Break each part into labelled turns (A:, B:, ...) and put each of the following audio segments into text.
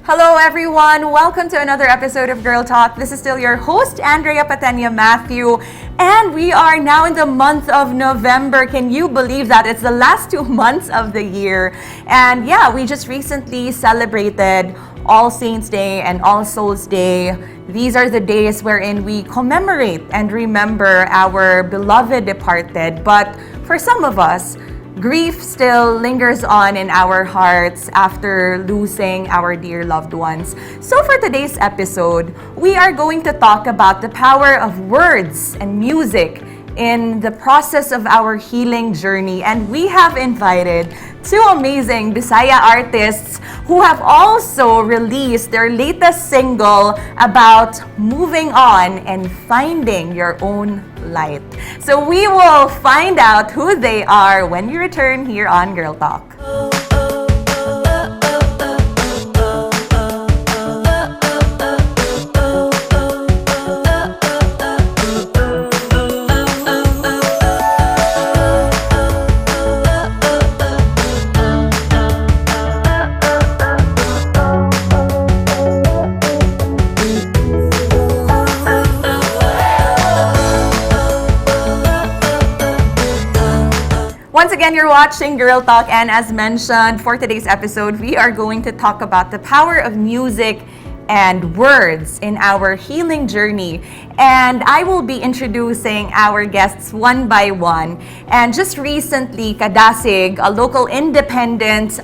A: Hello everyone! Welcome to another episode of Girl Talk. This is still your host, Andi Pateña-Matheu. And we are now in the month of November. Can you believe that? It's the last 2 months of the year. And yeah, we just recently celebrated All Saints Day and All Souls Day. These are the days wherein we commemorate and remember our beloved departed. But for some of us, grief still lingers on in our hearts after losing our dear loved ones. So for today's episode, we are going to talk about the power of words and music in the process of our healing journey. And we have invited two amazing Bisaya artists who have also released their latest single about moving on and finding your own light. So we will find out who they are when we return here on Girl Talk. Once again, you're watching Girl Talk, and as mentioned, for today's episode, we are going to talk about the power of music and words in our healing journey. And I will be introducing our guests one by one. And just recently, Kadasig, a local independent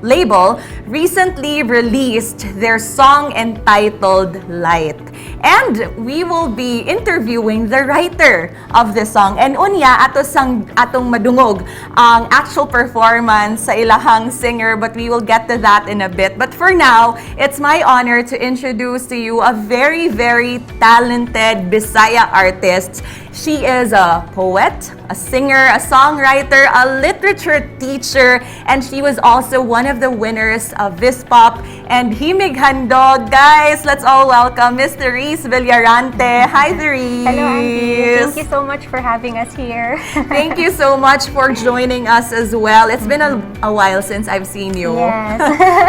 A: label, recently released their song entitled Light. And we will be interviewing the writer of the song. And unya, atong madungog ang actual performance sa ilahang singer, but we will get to that in a bit. But for now, it's my honor to introduce to you a very, very talented Bisaya artist. She is a poet, a singer, a songwriter, a literature teacher, and she was also one of the winners of Vispop and Himig Handog. Guys, let's all welcome Miss Therese Villarante. Hi, Therese.
B: Hello, Andi. Thank you so much for having us here.
A: Thank you so much for joining us as well. It's been a while since I've seen you.
B: Yes.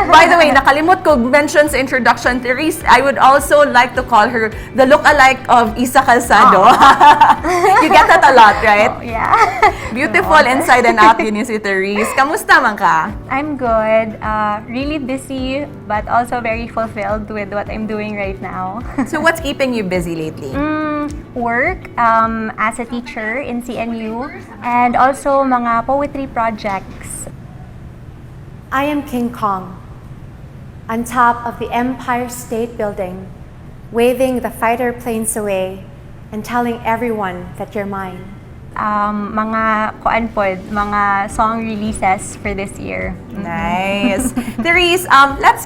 A: By the way, nakalimot ko mention sa introduction, Therese, I would also like to call her the look-alike of Isa Calzado. You get that a lot, right?
B: Oh, yeah.
A: Beautiful inside and out yun si Therese. Kamusta man ka?
B: I'm good. Really busy, but also very fulfilled with what I'm doing right now.
A: So what's keeping you busy lately?
B: Work as a teacher in CNU, and also mga poetry projects.
C: I am King Kong, on top of the Empire State Building, waving the fighter planes away and telling everyone that you're mine.
B: Mga mga song releases for this year.
A: Nice. Therese, let's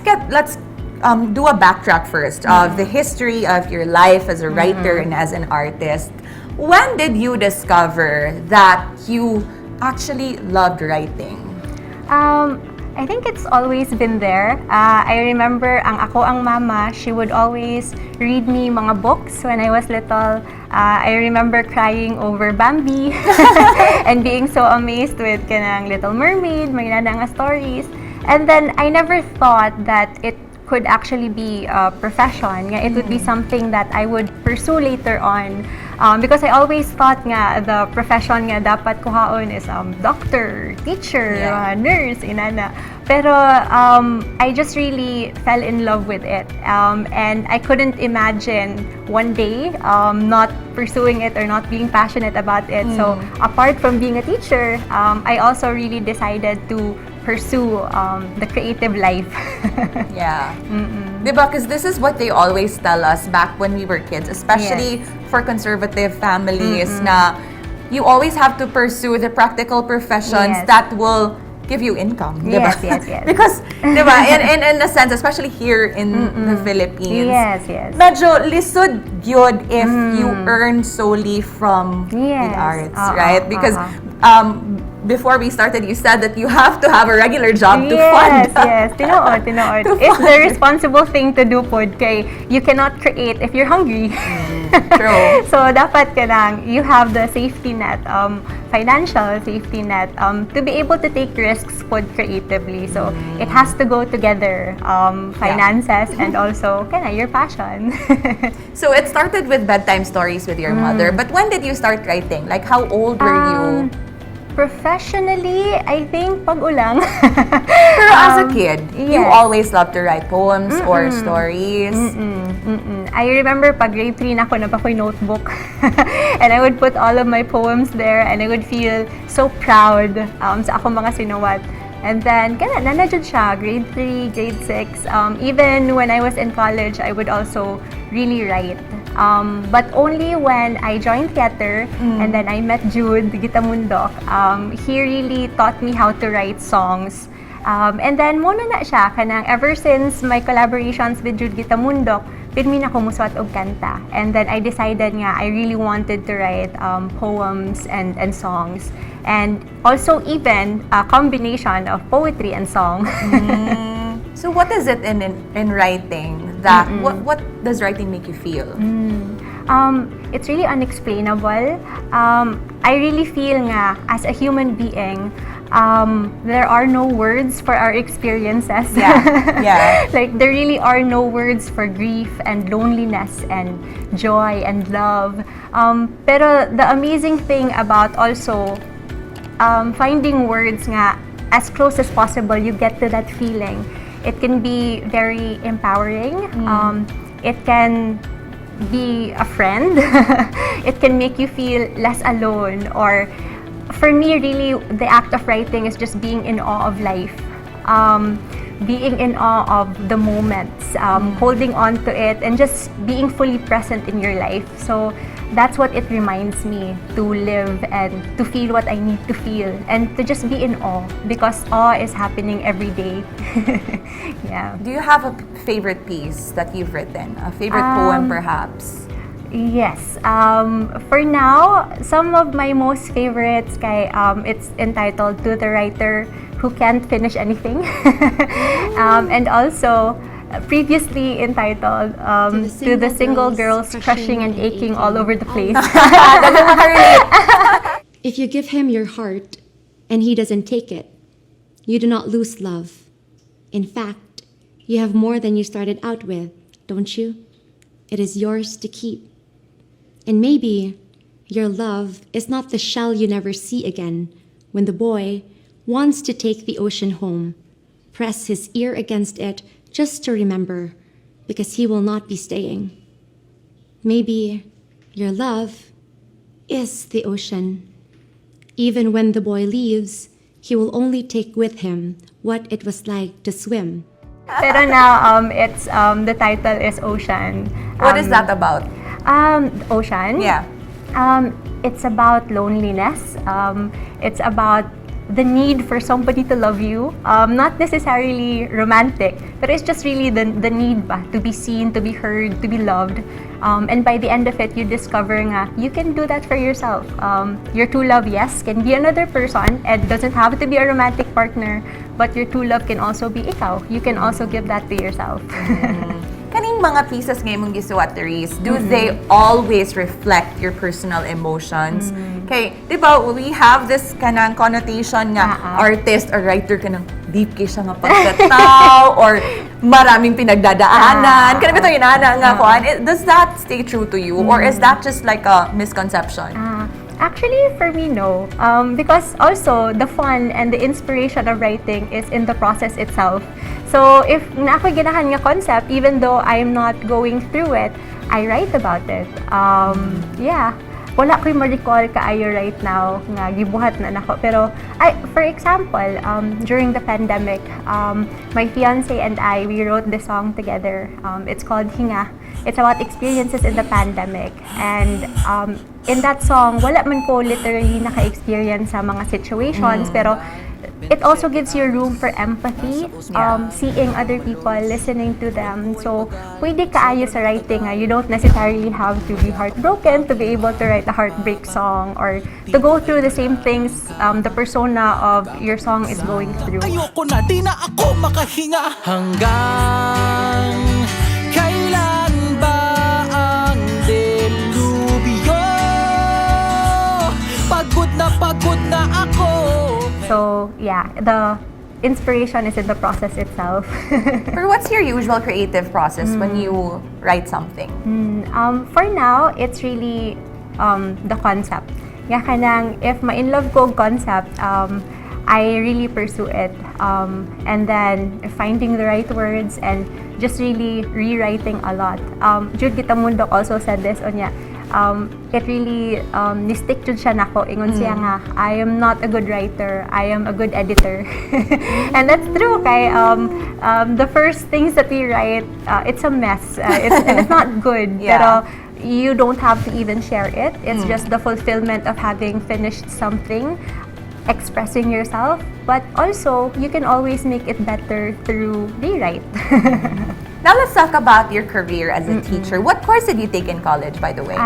A: do a backtrack first of the history of your life as a writer and as an artist. When did you discover that you actually loved writing?
B: I think it's always been there. I remember ang mama, she would always read me mga books when I was little. I remember crying over Bambi and being so amazed with kanang Little Mermaid, mga nga stories. And then I never thought that it could actually be a profession. It would be something that I would pursue later on. Because I always thought nga the profession nga dapat kuhaon is doctor, teacher, nurse, inana. Pero I just really fell in love with it. And I couldn't imagine one day not pursuing it or not being passionate about it. So apart from being a teacher, I also really decided to pursue the creative life.
A: Yeah. Diba? Because this is what they always tell us back when we were kids, especially for conservative families, na you always have to pursue the practical professions that will give you income. Diba?
B: Yes, yes.
A: Because, diba, in a sense, especially here in the Philippines, medyo lisod yun if you earn solely from the arts, right? Because before we started, you said that you have to have a regular job to fund.
B: Yes, tinuod. It's the responsible thing to do pod kay you cannot create if you're hungry.
A: True.
B: So dapat ka lang, you have the safety net, financial safety net, to be able to take risks pod creatively. So it has to go together, finances and also your passion.
A: So it started with bedtime stories with your mother, but when did you start writing? Like how old were you?
B: Professionally, I think pag-ulang.
A: Pero as a kid, you
B: yes.
A: always loved to write poems or stories.
B: I remember pag grade 3 na ako, napakoy notebook. And I would put all of my poems there and I would feel so proud sa akong mga sinuwat. And then, nanadyan siya, grade 3, grade 6. Even when I was in college, I would also really write. But only when I joined theater and then I met Jude Gitamundok, he really taught me how to write songs. And then, muna na siya, kanang ever since my collaborations with Jude Gitamundok, pinmin ako muswat og kanta. And then I decided nga, I really wanted to write poems and songs. And also even a combination of poetry and song.
A: So what is it in writing that what does writing make you feel?
B: It's really unexplainable. I really feel nga as a human being, there are no words for our experiences.
A: Yeah.
B: Like there really are no words for grief and loneliness and joy and love. Pero the amazing thing about also finding words nga as close as possible, you get to that feeling. It can be very empowering. It can be a friend. It can make you feel less alone. Or for me, really, the act of writing is just being in awe of life. Being in awe of the moments, holding on to it, and just being fully present in your life. So that's what it reminds me to live and to feel what I need to feel and to just be in awe because awe is happening every day. Yeah.
A: Do you have a favorite piece that you've written? A favorite poem, perhaps?
B: Yes. For now, some of my most favorites, it's entitled To the Writer Who Can't Finish Anything. And also, previously entitled To the Single Girls Crushing and Aching All Over the Place.
D: If you give him your heart and he doesn't take it, you do not lose love. In fact, you have more than you started out with, don't you? It is yours to keep. And maybe your love is not the shell you never see again when the boy wants to take the ocean home, press his ear against it just to remember, because he will not be staying. Maybe your love is the ocean. Even when the boy leaves, he will only take with him what it was like to swim.
B: Pero now, it's the title is Ocean.
A: What is that about?
B: Ocean?
A: Yeah.
B: It's about loneliness. It's about the need for somebody to love you. Not necessarily romantic, but it's just really the need ba, to be seen, to be heard, to be loved. And by the end of it, you discover nga, you can do that for yourself. Your true love, yes, can be another person. It doesn't have to be a romantic partner, but your true love can also be ikaw. You can also give that to yourself.
A: Kaning mga pieces ngayon mong gisuwat, Therese, do they always reflect your personal emotions? Okay, di ba, we have this kanang connotation nga artist or writer kanang deep kay siya nga pagkataw or maraming pinagdadaanan. Kanang ito yung nga kuan. Does that stay true to you or is that just like a misconception?
B: Actually, for me, no. Because also, the fun and the inspiration of writing is in the process itself. So, if nakoy ganahan nga concept, even though I'm not going through it, I write about it. Yeah. Wala ko'y ma-recall kaayo right now nga gibuhat na nako. Pero, for example, during the pandemic, my fiancé and I, we wrote the song together. It's called Hinga. It's about experiences in the pandemic. And in that song, wala man ko literally naka-experience sa mga situations, pero it also gives you room for empathy, seeing other people, listening to them. So, pwede kaayo sa writing. You don't necessarily have to be heartbroken to be able to write a heartbreak song or to go through the same things the persona of your song is going through.
E: Ayoko na, di na ako makahinga. Hanggang kailan ba ang delubyo? Pagod na ako.
B: So, yeah, the inspiration is in the process itself.
A: Or what's your usual creative process when you write something?
B: For now, it's really the concept. Yeah, kanang if ma-inlove ko concept, I really pursue it. And then finding the right words and just really rewriting a lot. Jude Gitamundo also said this onya. It really ni-stick jud siya nako ingon siya nga I am not a good writer, I am a good editor. And that's true kay the first things that we write it's a mess. It's not good. Pero you don't have to even share it. It's just the fulfillment of having finished something, expressing yourself, but also you can always make it better through rewrite.
A: Now let's talk about your career as a teacher. What course did you take in college, by the way?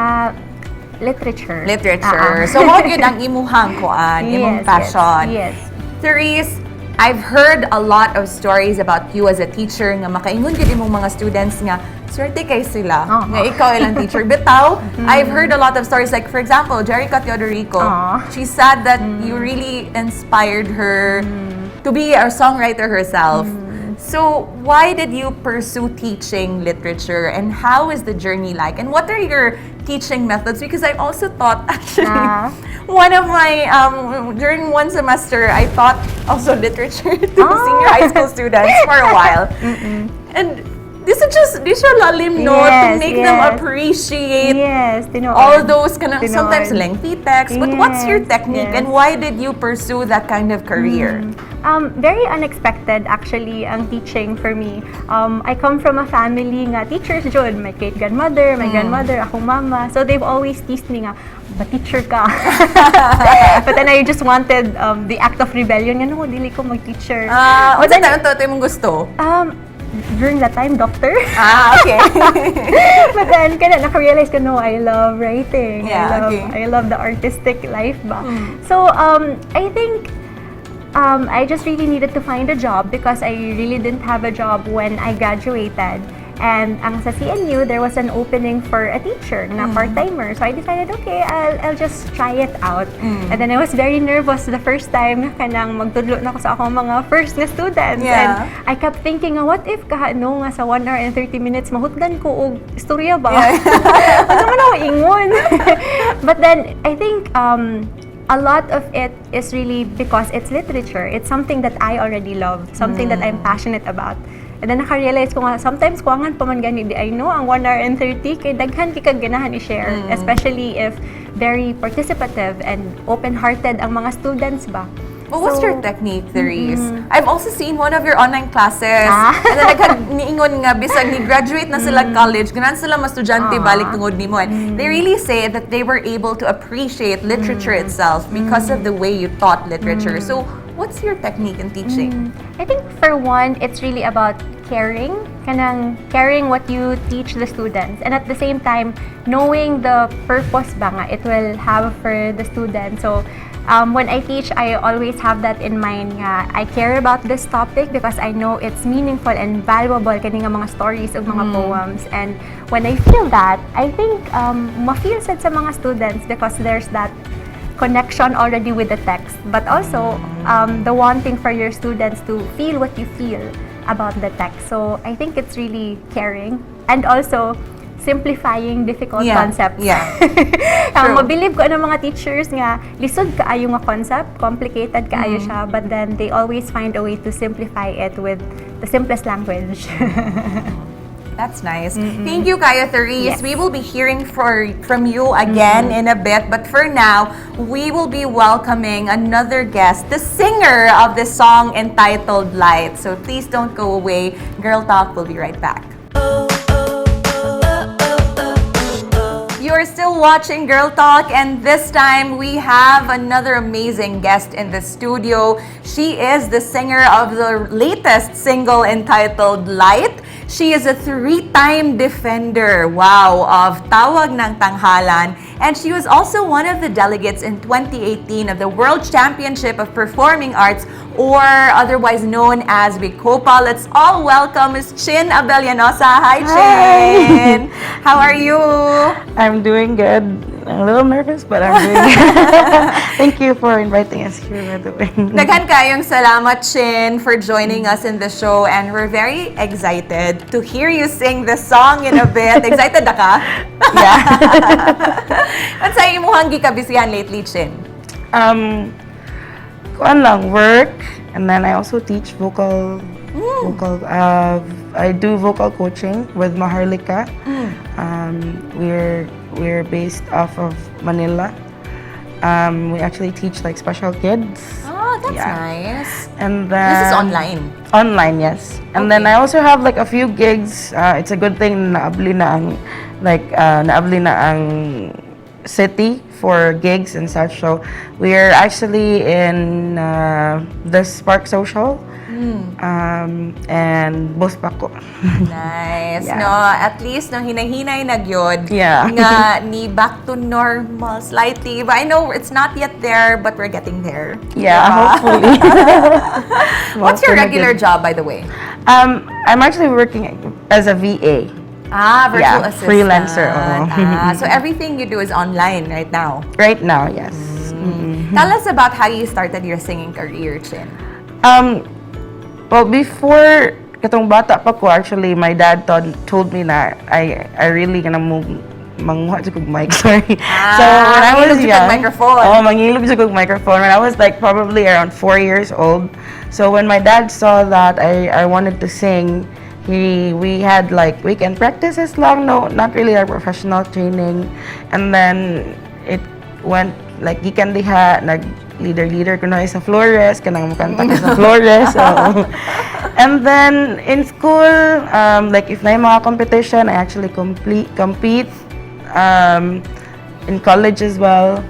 B: Literature.
A: Literature. So, what yun ang imuhang kuan, imong passion?
B: Yes.
A: Therese, I've heard a lot of stories about you as a teacher nga makaingon gid imong mga students nga swerte kay sila nga ikaw ilang teacher. Bitaw, I've heard a lot of stories like for example, Jerica Teodorico. She said that you really inspired her to be a songwriter herself. So, why did you pursue teaching literature and how is the journey like? And what are your teaching methods? Because I also thought actually one of my during one semester I taught also literature to senior high school students for a while. And this is lalim no to make them appreciate all those kind of sometimes lengthy texts. But what's your technique and why did you pursue that kind of career?
B: Very unexpected actually ang teaching for me. I come from a family nga teachers jud, my great grandmother, my grandmother, akong mama. So they've always teased me nga, ba teacher ka? But then I just wanted the act of rebellion nga no, dili ko mag-teacher.
A: But then ito mong gusto?
B: During that time, doctor.
A: Okay.
B: But then, kaya naka-realize ko, no, I love writing.
A: Yeah,
B: I love the artistic life ba. So, I think I just really needed to find a job because I really didn't have a job when I graduated. And ang sa CNU, there was an opening for a teacher na part-timer. So I decided, okay, I'll just try it out. And then I was very nervous the first time kanang magtudlo na ko sa akong mga first na students. And I kept thinking, what if kahano nga sa 1 hour and 30 minutes mahutdan ko og istorya ba? Ano man ako ingon? But then I think a lot of it is really because it's literature. It's something that I already love, something that I'm passionate about. And then naka-realize ko nga, sometimes kuwangan pa man gani, I know, ang 1 hour and 30, kay daghan kay kag ganahan i-share. Especially if very participative and open-hearted ang mga students ba.
A: Well, what's your technique, Therese? I've also seen one of your online classes. And then niingon nga, bisag ni-graduate na sila college, ganan sila mas estudyante balik tungod nimo. And they really say that they were able to appreciate literature itself because of the way you taught literature. So, what's your technique in teaching?
B: I think for one, it's really about caring what you teach the students, and at the same time knowing the purpose ba nga it will have for the students. So when I teach, I always have that in mind nga I care about this topic because I know it's meaningful and valuable kani nga mga stories ug mga poems. And when I feel that, I think ma-feel sad sa mga students because there's that connection already with the text, but also the wanting for your students to feel what you feel about the text. So I think it's really caring and also simplifying difficult concepts. Mabilib ko ng mga teachers nga lisod kaayo nga concept, complicated kaayo siya, but then they always find a way to simplify it with the simplest language.
A: That's nice. Thank you, Kaya Therese. We will be hearing from you again in a bit. But for now, we will be welcoming another guest, the singer of the song entitled Light. So please don't go away. Girl Talk will be right back. are still watching Girl Talk, and this time we have another amazing guest in the studio. She is the singer of the latest single entitled Light. She is a 3-time defender, wow, of Tawag ng Tanghalan, and she was also one of the delegates in 2018 of the World Championship of Performing Arts, or otherwise known as Bicopa. Let's all welcome Ms. Chin Abellanosa. Hi, Chin. How are you?
F: I'm doing good. I'm a little nervous, but I'm doing good. Thank you for inviting us here, by the way.
A: Daghan kayong salamat, Chin, for joining us in the show, and we're very excited to hear you sing the song in a bit. Excited na ka?
F: Yeah.
A: What's sa imuhang gikabisihan lately, Chin?
F: Kuan lang, work, and then I also teach vocal. I do vocal coaching with Maharlika. We're based off of Manila. We actually teach like special kids.
A: Oh, that's
F: Yeah.
A: nice.
F: And then
A: This is online.
F: Online, yes. And then I also have like a few gigs. It's a good thing naabli na ang city for gigs and such. So we're actually in the Spark Social and Boss Paco.
A: Nice.
F: Yeah.
A: No, at least no hinay-hinay na gyud
F: Yeah.
A: nga ni back to normal slightly. But I know it's not yet there, but we're getting there.
F: Yeah,
A: Diba?
F: hopefully.
A: What's your regular job, by the way?
F: I'm actually working as a VA.
A: Virtual
F: Yeah,
A: assistant.
F: freelancer,
A: So everything you do is online right now.
F: Right now, yes.
A: Tell us about how you started your singing career, Chin.
F: Well, before katong bata pa ko, actually, my dad told me na I really gonna manguha sa kong mic, sorry. So when I was
A: mangilog sa
F: young,
A: kong microphone.
F: mangilog sa kong microphone. When I was like probably around 4 years old. So when my dad saw that I wanted to sing, we had like weekend practices lang, no, not really like professional training. And then it went like gikan diha nag leader ko na sa Flores, kanang mukanta ko sa Flores. So, and then in school, like if na yung mga competition, I actually compete in college as well.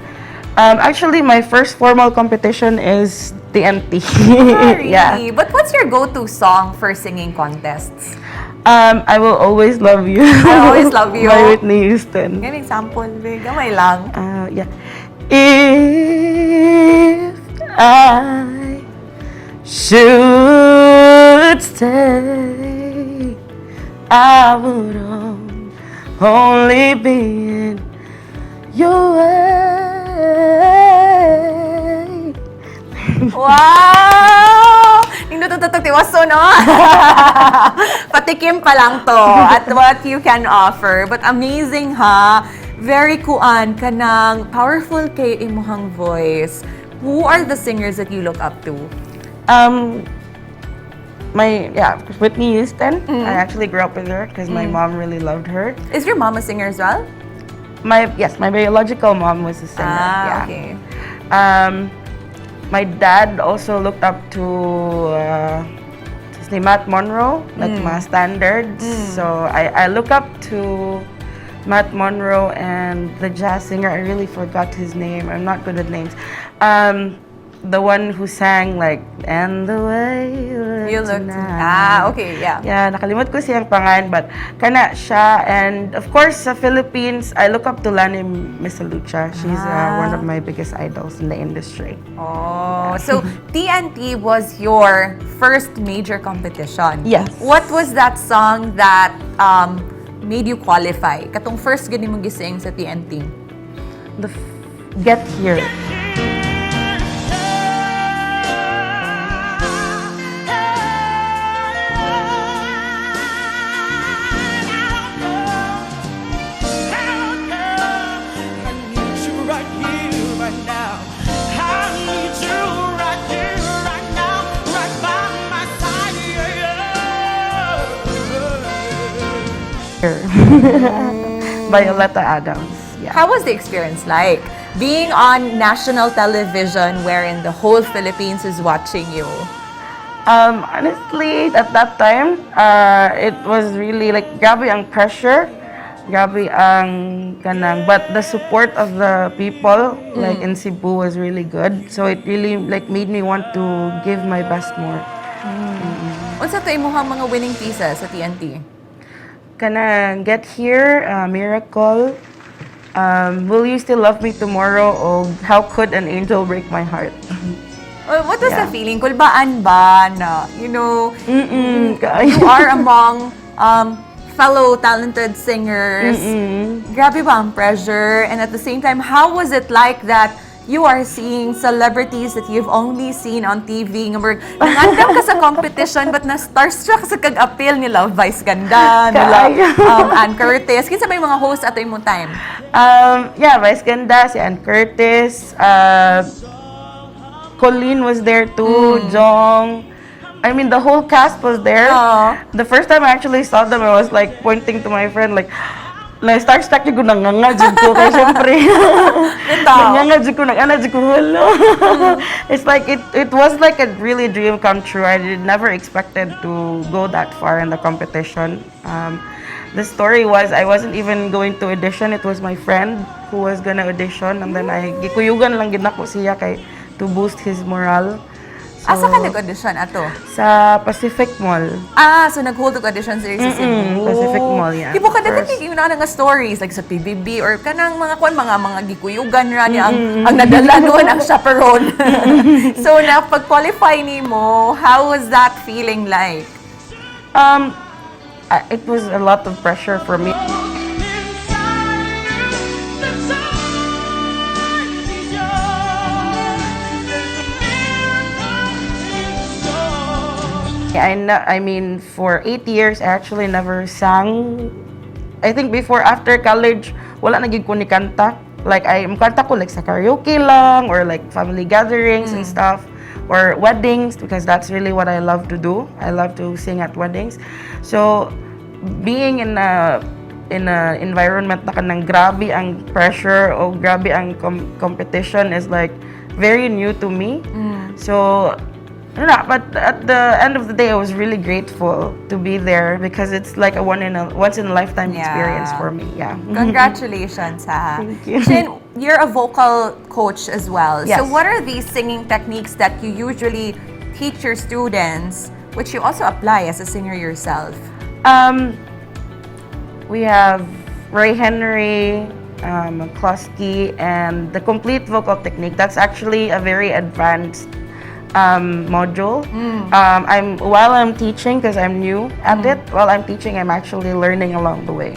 F: Actually, my first formal competition is TNT.
A: Really?
F: Yeah.
A: But what's your go-to song for singing contests?
F: I Will Always Love You.
A: I Always Love You.
F: By Whitney Houston.
A: Yan example, big. Gamay lang.
F: Yeah. If I should stay, I would only be in your way.
A: Wow! Nindutututiwaso, no? Patikim pa lang to at what you can offer. But amazing, ha? Very kuan kanang powerful kay imuhang voice. Who are the singers that you look up to?
F: Whitney Houston. I actually grew up with her because my mom really loved her.
A: Is your mom a singer as well?
F: My biological mom was a singer. Yeah.
A: Okay.
F: My dad also looked up to his name Matt Monroe, like mga standards. So I look up to Matt Monroe and the jazz singer. I really forgot his name. I'm not good at names. The one who sang like "And the Way You Look Tonight."
A: Okay, yeah.
F: Yeah, nakalimot ko siyang pangan, but kana siya. And of course, sa Philippines, I look up to Lani Misalucha. She's one of my biggest idols in the industry.
A: Oh, so TNT was your first major competition.
F: Yes.
A: What was that song that made you qualify? Katong first gani mong gising sa TNT.
F: Get Here. Violetta Adams. Yeah.
A: How was the experience like? Being on national television wherein the whole Philippines is watching you.
F: Honestly, at that time, it was really like grabe ang pressure. Grabe ang kanang, but the support of the people like in Cebu was really good. So it really like made me want to give my best more.
A: Unsa to imong mga winning pieces sa TNT?
F: Kanang Get Here, Miracle, Will You Still Love Me Tomorrow, o How Could an Angel Break My Heart.
A: What was the feeling? Kulbaan ba na, you know, you
F: Kaayo.
A: are among fellow talented singers. Grabe ba ang pressure? And at the same time, how was it like that you are seeing celebrities that you've only seen on TV? Nangandam ka sa competition, but na-starstruck sa kag-appeal nila Vice Ganda, nila Ann Curtis. Kinsa ba yung mga host ato imong time?
F: Yeah, Vice Ganda, si Ann Curtis, Colleen was there too, Jong. I mean, the whole cast was there. The first time I actually saw them, I was like pointing to my friend, like, na-starstruck yung nanganga dyan ko. Kaya syempre, nanganga dyan ko, nangana dyan ko, hello. It's like, it was like a really dream come true. I never expected to go that far in the competition. The story was, I wasn't even going to audition. It was my friend who was gonna audition. And then gikuyugan lang gid nako siya kay to boost his morale.
A: Asa ka nag-audition ato?
F: Sa Pacific Mall.
A: So nag-hold of audition series sa Cebu.
F: Pacific Mall, yeah.
A: Di mo ka dati yung na nga stories like sa PBB or kanang mga mga gikuyugan ra niya ang nadala doon ang chaperone. So na pag-qualify nimo, how was that feeling like?
F: It was a lot of pressure for me. I mean, for 8 years, I actually never sang. I think after college, wala na gid ko ni kanta. Like, kanta ko like sa karaoke lang, or like family gatherings and stuff, or weddings, because that's really what I love to do. I love to sing at weddings. So, being in a environment na kanang grabe ang pressure o grabe ang competition is like very new to me. So, but at the end of the day, I was really grateful to be there because it's like a once in a lifetime experience for me. Yeah.
A: Congratulations, ha.
F: Thank you.
A: Shin, you're a vocal coach as well.
F: Yes.
A: So what are these singing techniques that you usually teach your students, which you also apply as a singer yourself?
F: We have Ray Henry, McCluskey, and the complete vocal technique. That's actually a very advanced module. While I'm teaching, because I'm new at it, while I'm teaching, I'm actually learning along the way.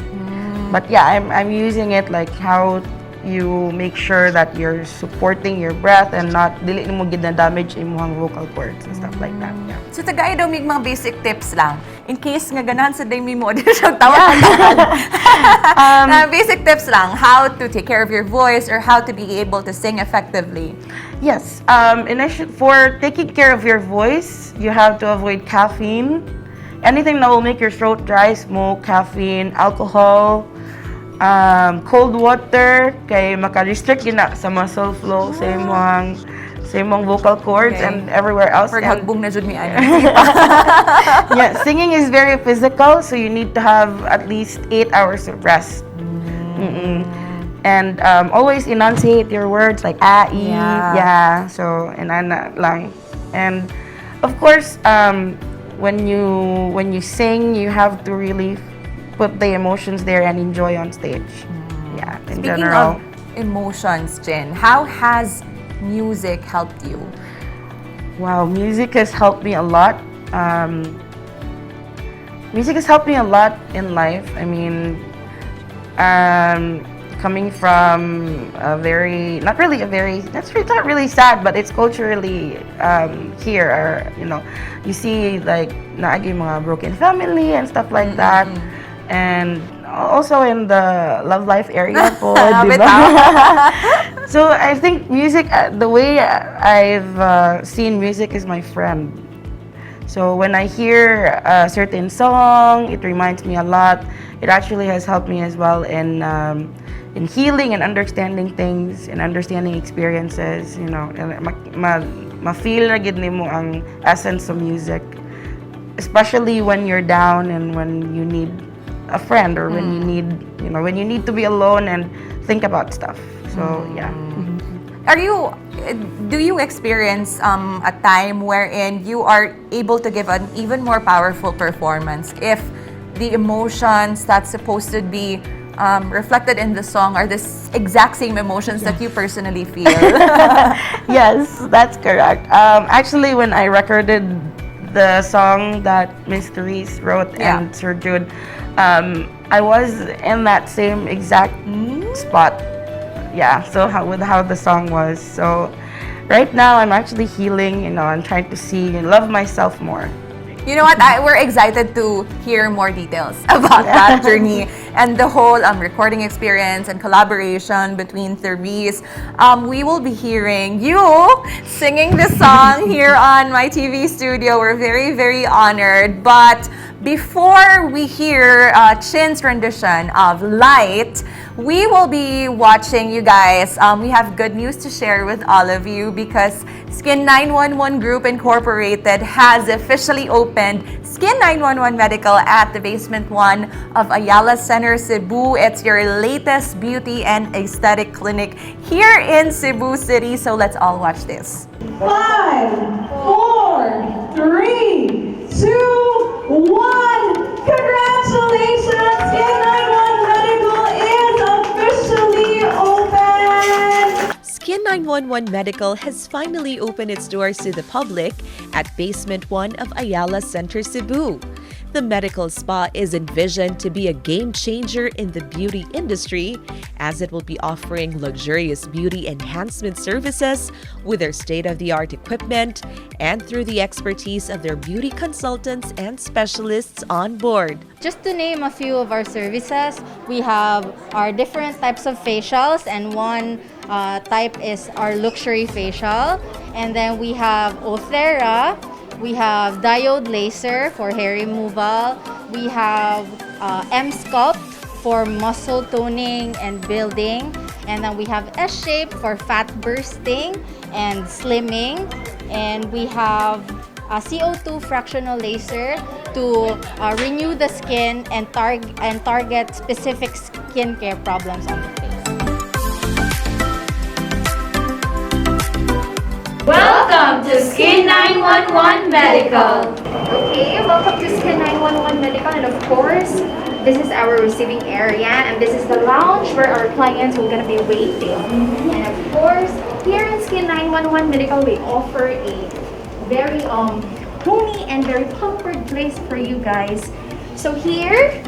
F: But yeah, I'm using it like how you make sure that you're supporting your breath and not dili mo gid na damage imong vocal cords and stuff like that. Yeah.
A: So tagay daw mig mga basic tips lang in case nga ganahan sa day mo audition tawag na basic tips lang how to take care of your voice or how to be able to sing effectively.
F: Yes, for taking care of your voice, you have to avoid caffeine. Anything that will make your throat dry, smoke, caffeine, alcohol, cold water, kay maka-restrict gina sa muscle flow sa imong vocal cords and everywhere else.
A: For hagbong na jud mi ano.
F: Yeah, singing is very physical, so you need to have at least 8 hours of rest. And always enunciate your words like e, yeah. So inana lang. And of course, when you sing, you have to really put the emotions there and enjoy on stage. Yeah, in
A: Speaking
F: general.
A: of emotions, Jen, how has music helped you?
F: Wow, music has helped me a lot. Music has helped me a lot in life. I mean, coming from a very, that's not really sad, but it's culturally here, or, you see like naagi mga broken family and stuff like that. And also in the love life area po, diba? So I think music, the way I've seen music is my friend. So when I hear a certain song, it reminds me a lot. It actually has helped me as well in healing and understanding things and understanding experiences. Ma-feel na gid nimo ang essence of music, especially when you're down and when you need a friend, or when you need, when you need to be alone and think about stuff. So yeah.
A: Do you experience a time wherein you are able to give an even more powerful performance if the emotions that's supposed to be reflected in the song are the exact same emotions that you personally feel?
F: Yes, that's correct. Actually, when I recorded the song that Miss Therese wrote and Sir Jude, I was in that same exact spot. Yeah, so with how the song was. So right now I'm actually healing, I'm trying to see and love myself more.
A: You know what? We're excited to hear more details about that journey and the whole recording experience and collaboration between Therese. We will be hearing you singing the song here on my TV studio. We're very, very honored. But before we hear Chin's rendition of Light, we will be watching, you guys. We have good news to share with all of you because Skin 911 Group Incorporated has officially opened Skin 911 Medical at the Basement 1 of Ayala Center, Cebu. It's your latest beauty and aesthetic clinic here in Cebu City. So let's all watch this.
G: 5, 4, 3, 2, 1. Congratulations! Skin 911 Medical is officially open!
H: Skin 911 Medical has finally opened its doors to the public at Basement 1 of Ayala Center, Cebu. The medical spa is envisioned to be a game changer in the beauty industry, as it will be offering luxurious beauty enhancement services with their state-of-the-art equipment and through the expertise of their beauty consultants and specialists on board.
I: Just to name a few of our services, we have our different types of facials, and one type is our luxury facial. And then we have Othera, we have diode laser for hair removal, we have M-Sculpt for muscle toning and building, and then we have S-Shape for fat bursting and slimming, and we have CO2 fractional laser to renew the skin and target specific skincare problems on the face.
G: Welcome to Skin 911 Medical!
J: Okay, welcome to Skin 911 Medical, and of course, this is our receiving area, and this is the lounge where our clients will gonna be waiting. And of course, here in Skin 911 Medical, we offer a very homey and very pampered place for you guys. So here,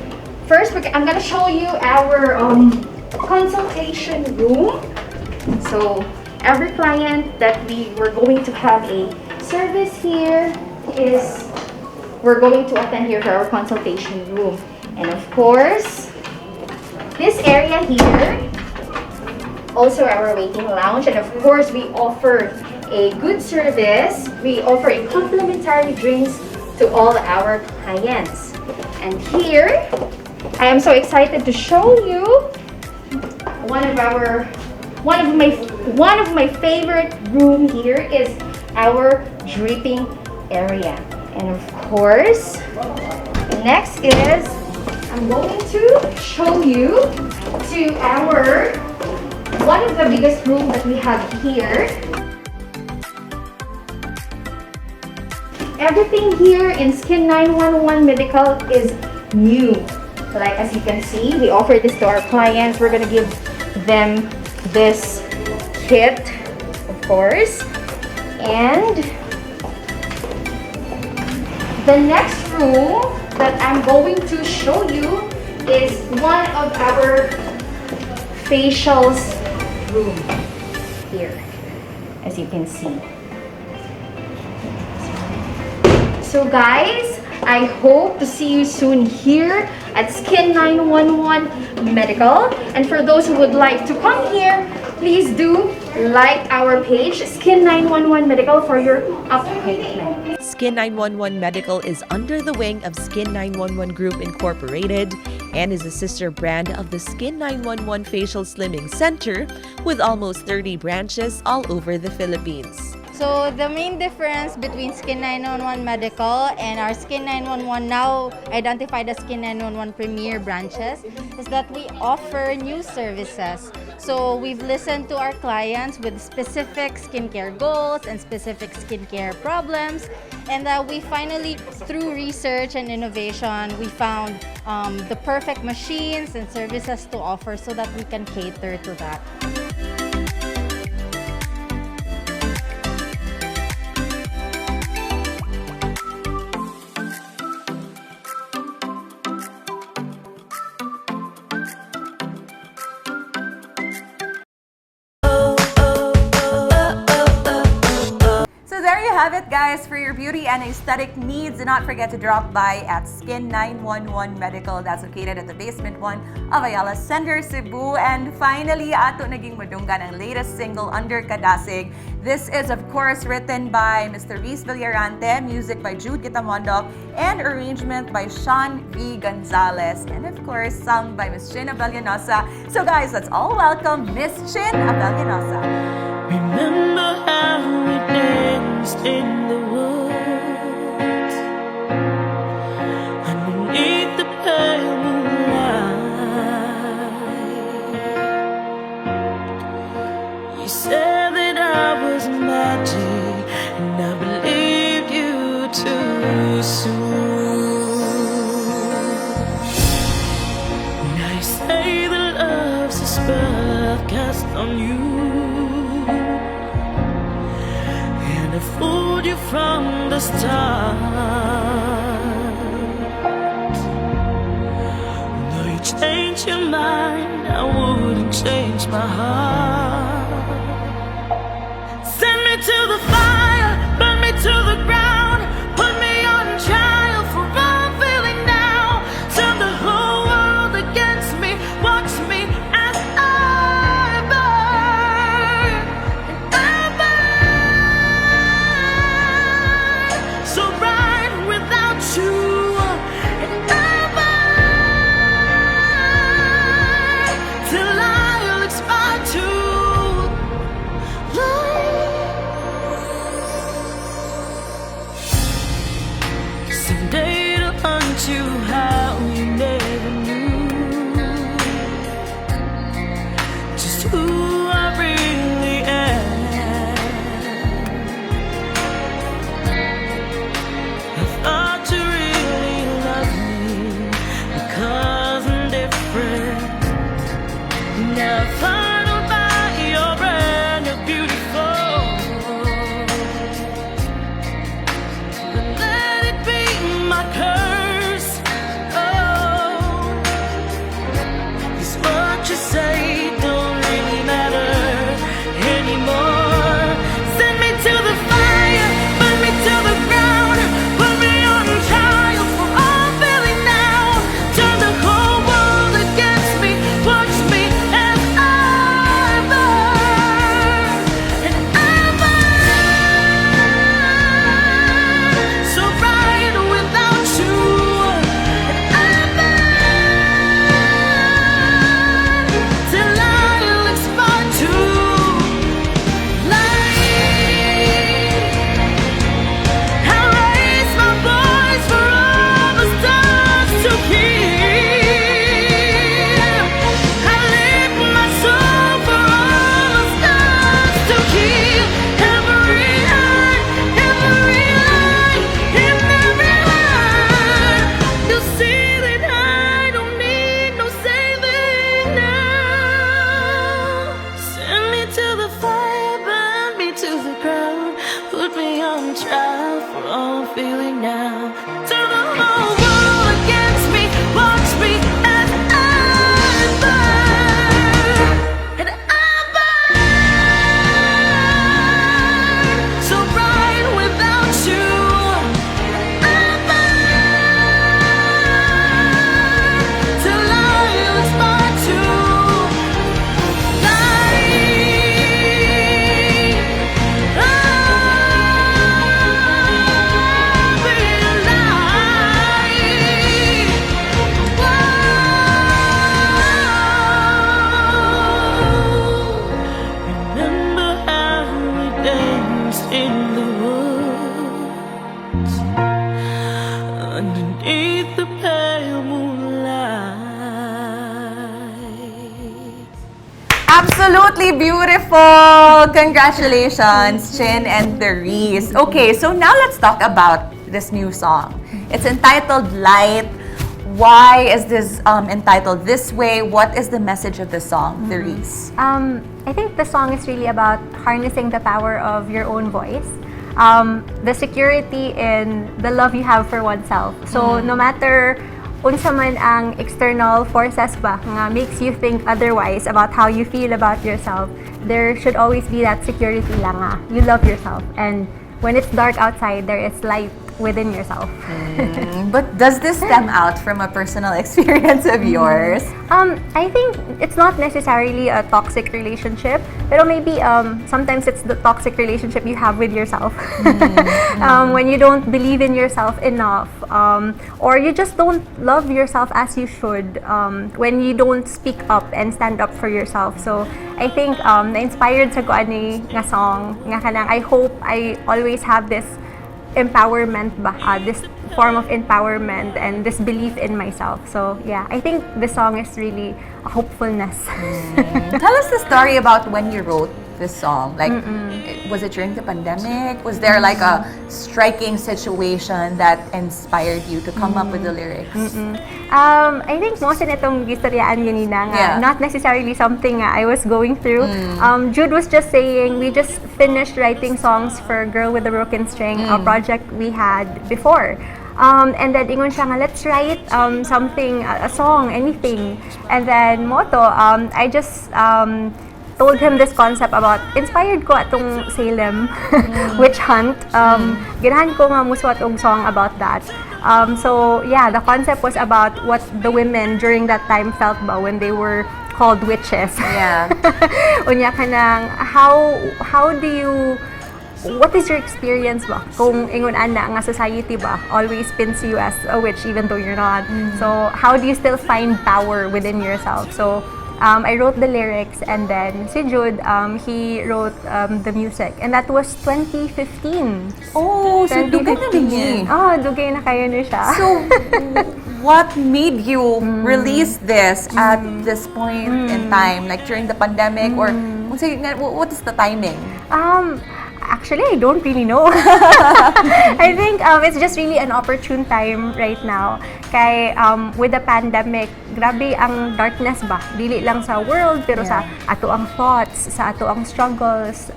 J: first I'm gonna show you our consultation room. So every client that we're going to have a service here is we're going to attend here to our consultation room. And of course, this area here, also our waiting lounge. And of course, we offer a good service. We offer a complimentary drinks to all our clients. And here, I am so excited to show you one of my favorite room here is our dripping area. And of course, next is I'm going to show you to our one of the biggest room that we have here. Everything here in Skin 911 Medical is new. Like as you can see, we offer this to our clients. We're gonna give them this kit, of course. And the next room that I'm going to show you is one of our facials room here, as you can see. So guys, I hope to see you soon here at Skin 911 Medical. And for those who would like to come here, please do like our page, Skin 911 Medical, for your appointment.
H: Skin 911 Medical is under the wing of Skin 911 Group Incorporated and is a sister brand of the Skin 911 Facial Slimming Center with almost 30 branches all over the Philippines.
I: So the main difference between Skin 911 Medical and our Skin 911, now identified as Skin 911 Premier branches, is that we offer new services. So we've listened to our clients with specific skincare goals and specific skincare problems, and we finally, through research and innovation, we found the perfect machines and services to offer so that we can cater to that.
A: So there you have it, guys. For your beauty and aesthetic needs, do not forget to drop by at Skin 911 Medical. That's located at the basement 1 of Ayala Center, Cebu. And finally, ato naging madunggan ang latest single, Under Kadasig. This is, of course, written by Mr. Therese Villarante, music by Jude Kitamondok, and arrangement by Sean V. Gonzalez. And of course, sung by Miss Chin Abellanosa. So guys, let's all welcome Miss Chin Abellanosa.
E: Remember how we danced in the woods underneath the pale moonlight. You said that I was magic, and I believed you too soon. Now you say that love's a spell I've cast on you, I fooled you from the start. Though you changed your mind, I wouldn't change my heart. Send me to the fire, burn me to the ground, put me on trial for all I'm feeling now. Turn the whole world against me, watch me as I burn, and I burn so bright without you, and I burn till I'll expire too. Someday it'll hunt you how you never knew just who I really am. I thought you really loved me because I'm different. Now I find out by your brand you're beautiful, but let it be my curse. Oh, 'cause what you say don't really matter anymore. Send me to the fire, burn me to the ground, put me on trial for all I'm feeling now. Turn the whole world against me, watch me as I
A: Absolutely beautiful! Congratulations, Chin and Therese. Okay, so now let's talk about this new song. It's entitled Light. Why is this entitled this way? What is the message of the song, Therese?
B: I think the song is really about harnessing the power of your own voice. The security in the love you have for oneself. So no matter unsa man ang external forces ba nga makes you think otherwise about how you feel about yourself, there should always be that security lang nga. You love yourself, and when it's dark outside, there is light within yourself.
A: But does this stem out from a personal experience of yours?
B: I think it's not necessarily a toxic relationship, pero maybe sometimes it's the toxic relationship you have with yourself. When you don't believe in yourself enough, or you just don't love yourself as you should, when you don't speak up and stand up for yourself. So I think na-inspired sa ko ani nga song, nga kanang I hope I always have this empowerment ba, this form of empowerment and this belief in myself. So yeah, I think the song is really a hopefulness.
A: Tell us the story about when you wrote this song. Like, was it during the pandemic? Was there like a striking situation that inspired you to come up with the lyrics?
B: I think most in itong gistoryaan yun nga, not necessarily something I was going through. Jude was just saying, we just finished writing songs for Girl with a Broken String, a project we had before. And then ingon siya nga, let's write something, a song, anything. And then moto, I just told him this concept about, inspired ko atong Salem witch hunt. Ganahan ko nga muswat og song about that. So yeah, the concept was about what the women during that time felt ba when they were called witches.
A: Yeah.
B: Unya ka nang, how do you, what is your experience ba kung ingon ana nga society ba always pins you as a witch even though you're not? So how do you still find power within yourself? So I wrote the lyrics, and then si Jude, he wrote the music, and that was 2015.
A: Oh, so dugay na din.
B: Dugay na kayo na siya.
A: So, what made you release this at this point in time? Like during the pandemic, or what is the timing?
B: Actually, I don't really know. I think it's just really an opportune time right now. Kay with the pandemic, grabe ang darkness ba? Dili lang sa world, pero sa ato ang thoughts, sa ato ang struggles.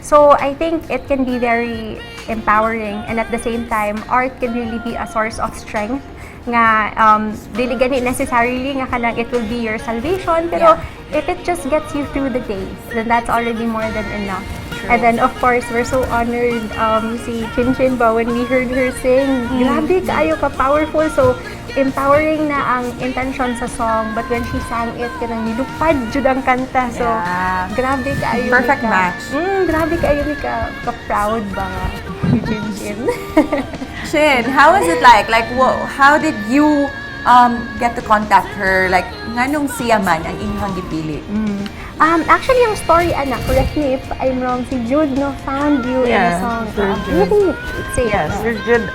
B: So I think it can be very empowering, and at the same time, art can really be a source of strength. Nga dili gani necessarily nga kanang it will be your salvation, pero if it just gets you through the days, then that's already more than enough. True. And then of course we're so honored si Chin Chin ba when we heard her sing, grabe kaayo ka powerful. So empowering na ang intention sa song, but when she sang it kanang nilupad jud ang kanta. So grabe kaayo.
A: Perfect match.
B: Grabe kaayo ni ka proud ba ni Chin Chin.
A: Shin, how is it like? Like, how did you get to contact her? Like, nganong siya man ang inyong gipili?
B: Actually, yung story, anak, correct me if I'm wrong, si Jude no found you in a song. Say
F: yes, Sir Jude.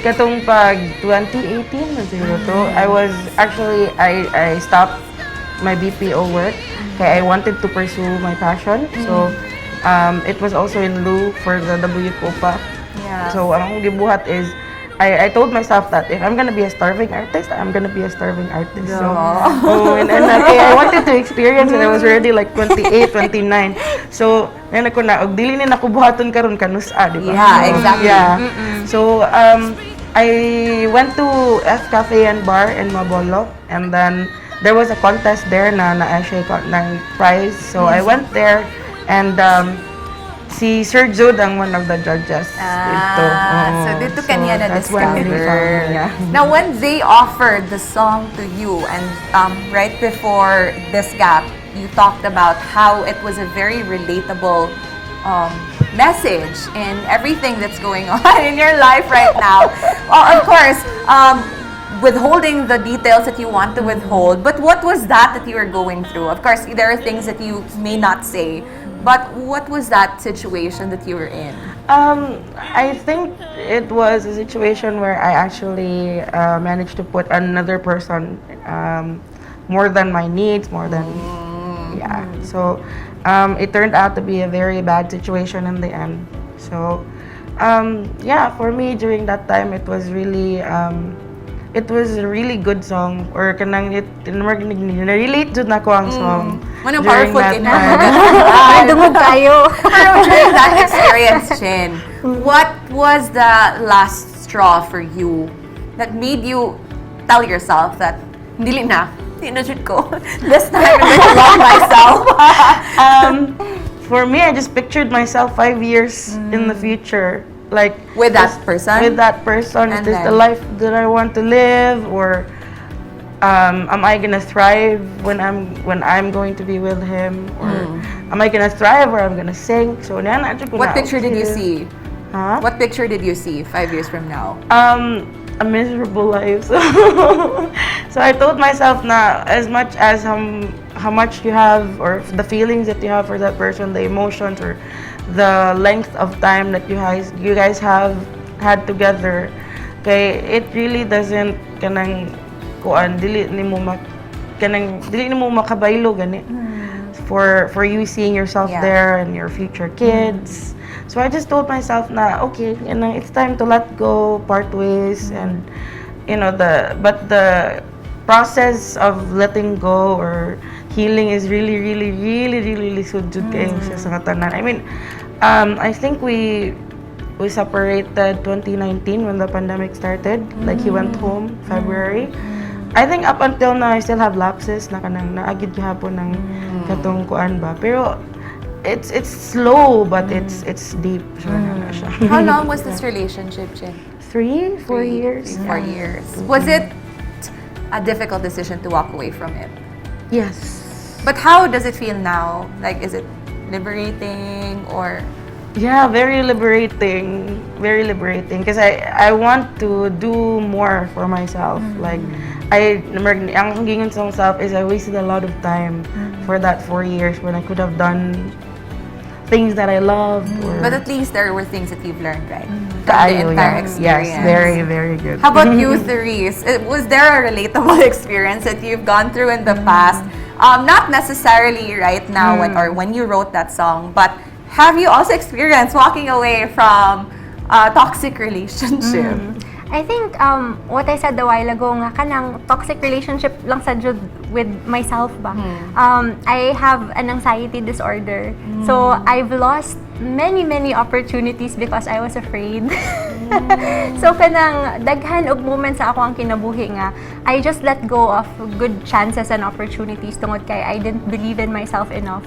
F: Katong pag 2018 na siguro to, I stopped my BPO work kaya I wanted to pursue my passion. So, it was also in lieu for the WCOPA. So, ang akong gibuhat is, I told myself that if I'm gonna be a starving artist, I'm gonna be a starving artist. So, and I wanted to experience it. I was already like 28, 29. So, yan ako na, og dili ni nako buhaton karon kanusa, di ba?
A: Yeah, exactly.
F: Yeah. So, I went to F Cafe and Bar in Mabolo, and then there was a contest there na na-share ko ng prize. So, I went there, and si Sir Jude ang one of the judges dito.
A: So dito kanya na-discover.
F: Now,
A: when they offered the song to you, and right before this gap, you talked about how it was a very relatable message in everything that's going on in your life right now. Well, of course, withholding the details that you want to withhold, but what was that you were going through? Of course, there are things that you may not say, but what was that situation that you were in?
F: I think it was a situation where I actually managed to put another person more than my needs, more than Yeah. So it turned out to be a very bad situation in the end. So yeah, for me during that time it was a really good song, or kanang relate jud nako ang song.
A: Manang
F: during
A: powerful
F: that
A: din
F: time.
B: Ay, dungog kayo.
A: Pero during that experience, Chin, what was the last straw for you that made you tell yourself that hindi na shoot ko. This time I'm going to love myself.
F: For me, I just pictured myself 5 years in the future. Like
A: With that person?
F: With that person.
A: And
F: Is this the
A: then?
F: life that I want to live, or am I gonna thrive when I'm going to be with him, or am I gonna thrive or I'm gonna sing? So
A: What picture did you see?
F: Huh?
A: What picture did you see 5 years from now?
F: A miserable life. So I told myself na as much as how much you have, or the feelings that you have for that person, the emotions or the length of time that you guys have had together, okay, it really doesn't kanang kuan dili nimo makabaylo gani for you seeing yourself there and your future kids. So I just told myself na okay, it's time to let go, part ways, and the process of letting go or healing is really sudjud kayo sa katanan. I mean, I think we separated 2019 when the pandemic started. Like he went home February. I think up until now I still have lapses na kanang naagid gihapon ng katong kuan ba. Pero it's slow but it's deep. So na siya.
A: How long was this relationship, Chin?
F: 4 years.
A: 4 years. Was it a difficult decision to walk away from it?
F: Yes.
A: But how does it feel now? Like, is it liberating or?
F: Yeah, very liberating. Very liberating. Because I want to do more for myself. Like, ang gingon sa myself is I wasted a lot of time for that 4 years when I could have done things that I loved.
A: But at least there were things that you've learned, right?
F: Kaayo,
A: The entire
F: yeah.
A: experience.
F: Yes, very, very good.
A: How about you, Therese? Was there a relatable experience that you've gone through in the past? Not necessarily right now when you wrote that song, but have you also experienced walking away from a toxic relationship?
B: I think what I said a while ago nga kanang toxic relationship lang sa jud with myself ba. I have an anxiety disorder. So I've lost many opportunities because I was afraid. So kanang daghan og moments sa ako ang kinabuhi nga I just let go of good chances and opportunities tungod kay I didn't believe in myself enough.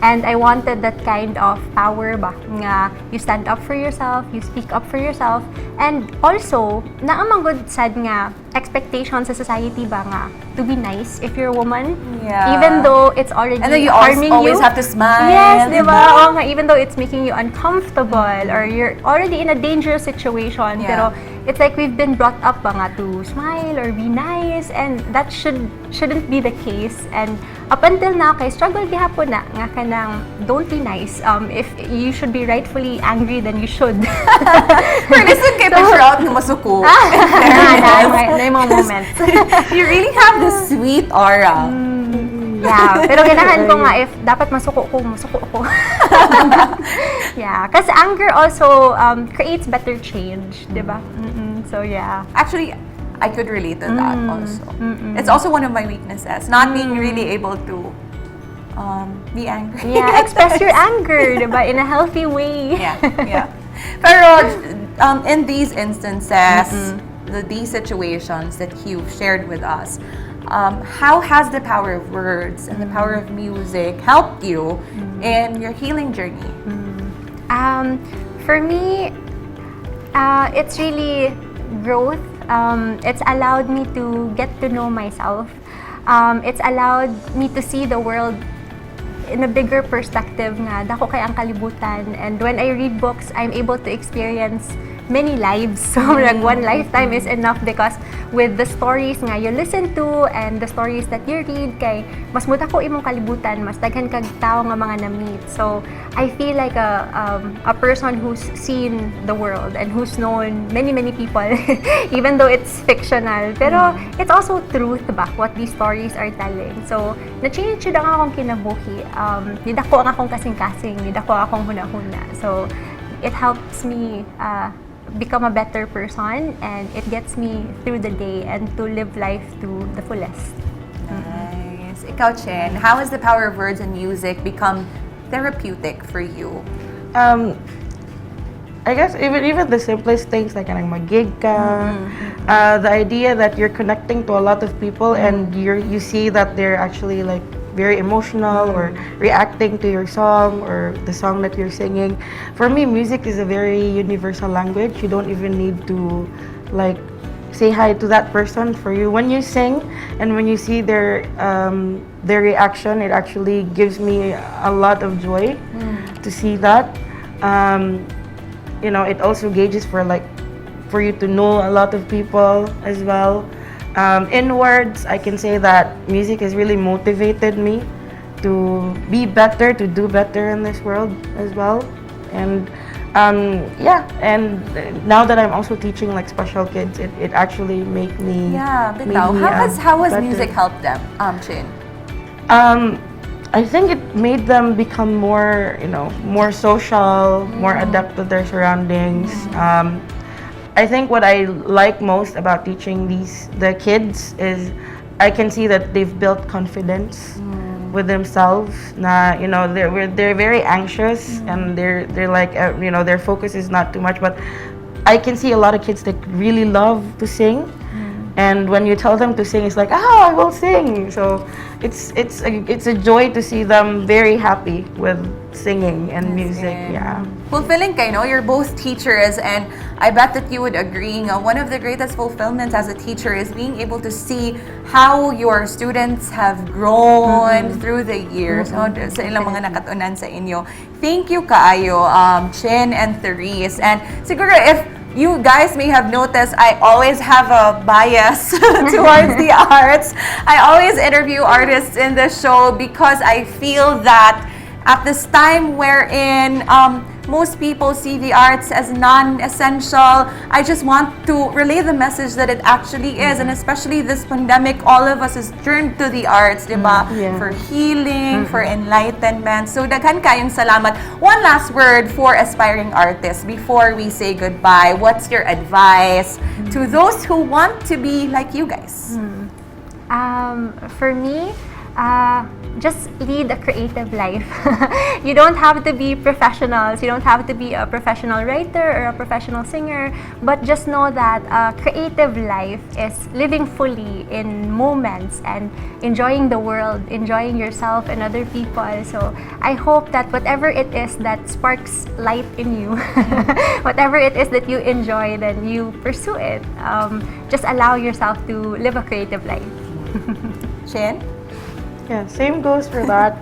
B: And I wanted that kind of power ba, nga you stand up for yourself, you speak up for yourself, and also, naamang good sad nga expectations sa society ba nga to be nice if you're a woman, even though it's already
A: And then you
B: harming
A: always
B: you.
A: have to smile.
B: Yes, di ba? Oo nga, even though it's making you uncomfortable or you're already in a dangerous situation, pero it's like we've been brought up ba nga to smile or be nice, and that shouldn't be the case. And up until now, kay struggle gihapon na nga kanang don't be nice. If you should be rightfully angry, then you should.
A: Pero listen kay picture out na masuko.
B: Na yung mga moments.
A: You really have this sweet aura.
B: Yeah, pero ganahan ko nga if dapat masuko ko. Yeah, kasi anger also creates better change, di ba? So yeah.
A: Actually, I could relate to that also. It's also one of my weaknesses, not being really able to be angry.
B: Yeah, express your anger, di ba? In a healthy way.
A: Yeah. Pero in these instances, these situations that you've shared with us, how has the power of words and the power of music helped you in your healing journey?
B: For me, it's really growth. It's allowed me to get to know myself. It's allowed me to see the world in a bigger perspective nga dako kay ang kalibutan, and when I read books I'm able to experience many lives. So like one lifetime is enough because with the stories nga you listen to and the stories that you read kay mas muta ko imong kalibutan, mas daghan kag tawo nga mga na-meet. So I feel like a person who's seen the world and who's known many people even though it's fictional. Pero it's also truth ba what these stories are telling. So na-change jud ang akong kinabuhi. Nidako ang akong kasing-kasing, nidako akong hunahuna. So it helps me become a better person and it gets me through the day and to live life to the fullest.
A: Nice. Ikaw, Chen, how has the power of words and music become therapeutic for you?
F: I guess even the simplest things like mag-gig ka, the idea that you're connecting to a lot of people and you see that they're actually like very emotional or reacting to your song or the song that you're singing. For me, music is a very universal language. You don't even need to like say hi to that person for you. When you sing and when you see their reaction, it actually gives me a lot of joy to see that. You know, it also gauges for you to know a lot of people as well. In words, I can say that music has really motivated me to be better, to do better in this world as well. And and now that I'm also teaching like special kids, it actually make me
A: How has
F: better.
A: music helped them, Chin?
F: I think it made them become more, more social, more adept to their surroundings. I think what I like most about teaching the kids is I can see that they've built confidence with themselves. Na they're very anxious and they're like their focus is not too much, but I can see a lot of kids that really love to sing. And when you tell them to sing, it's like, I will sing. So it's a joy to see them very happy with singing and music. Yeah.
A: Fulfilling kayo, you're both teachers, and I bet that you would agree. One of the greatest fulfillments as a teacher is being able to see how your students have grown through the years. Sa ilang mga nakatunan sa inyo. Thank you kaayo, Chin and Therese. And siguro if you guys may have noticed, I always have a bias towards the arts. I always interview artists in the show because I feel that at this time wherein most people see the arts as non-essential, I just want to relay the message that it actually is. And especially this pandemic, all of us has turned to the arts, diba? For healing, for enlightenment. So daghan kayong salamat. One last word for aspiring artists before we say goodbye. What's your advice to those who want to be like you guys?
B: For me, just lead a creative life. You don't have to be professionals. You don't have to be a professional writer or a professional singer, but just know that a creative life is living fully in moments and enjoying the world, enjoying yourself and other people. So I hope that whatever it is that sparks light in you, whatever it is that you enjoy, then you pursue it. Just allow yourself to live a creative life.
A: Chin?
F: Yeah, same goes for that.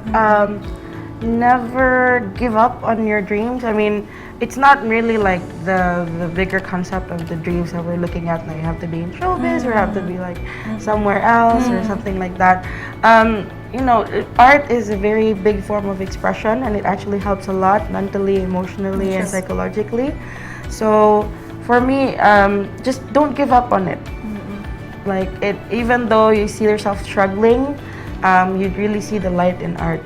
F: Never give up on your dreams. I mean, it's not really like the bigger concept of the dreams that we're looking at. Like you have to be in showbiz or have to be like somewhere else or something like that. Art is a very big form of expression, and it actually helps a lot mentally, emotionally, and psychologically. So for me, just don't give up on it. Like even though you see yourself struggling, you'd really see the light in art.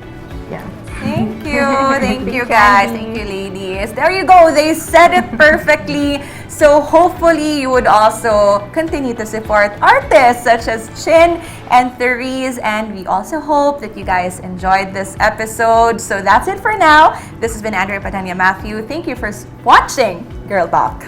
F: Yeah.
A: Thank you guys, thank you ladies. There you go, they said it perfectly. So hopefully you would also continue to support artists such as Chin and Therese, and we also hope that you guys enjoyed this episode. So that's it for now. This has been Andi Pateña-Matheu. Thank you for watching Girl Talk.